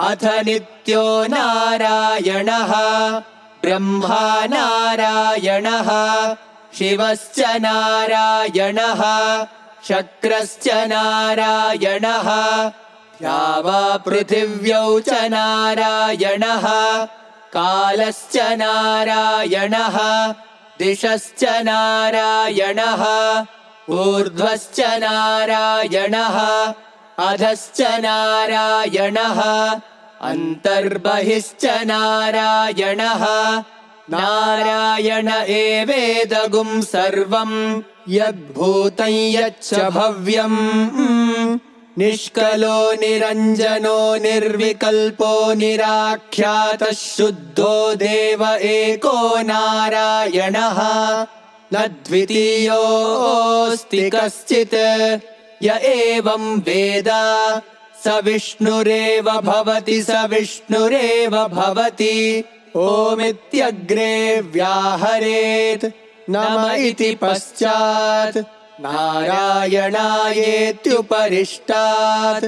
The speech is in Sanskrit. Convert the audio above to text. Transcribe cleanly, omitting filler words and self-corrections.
अथ नित्यो नारायणः ब्रह्मा नारायणः शिवश्च नारायणः शक्रश्च नारायणः द्यावा पृथिव्यौ च नारायणः कालश्च नारायणः दिशश्च नारायणः ऊर्ध्वश्च नारायणः अधश्च नारायणः अन्तर्बहिश्च नारायणः नारायण एवेदगुं सर्वं यद्भूतं यच्च भव्यम् निष्कलो निरञ्जनो निर्विकल्पो निराख्यातः शुद्धो देव एको नारायणः न द्वितीयोऽस्ति कश्चित् य एवं वेद स विष्णुरेव भवति स विष्णुरेव भवति ओमित्यग्रे व्याहरेत् नम इति पश्चात् नारायणायेत्युपरिष्टात्।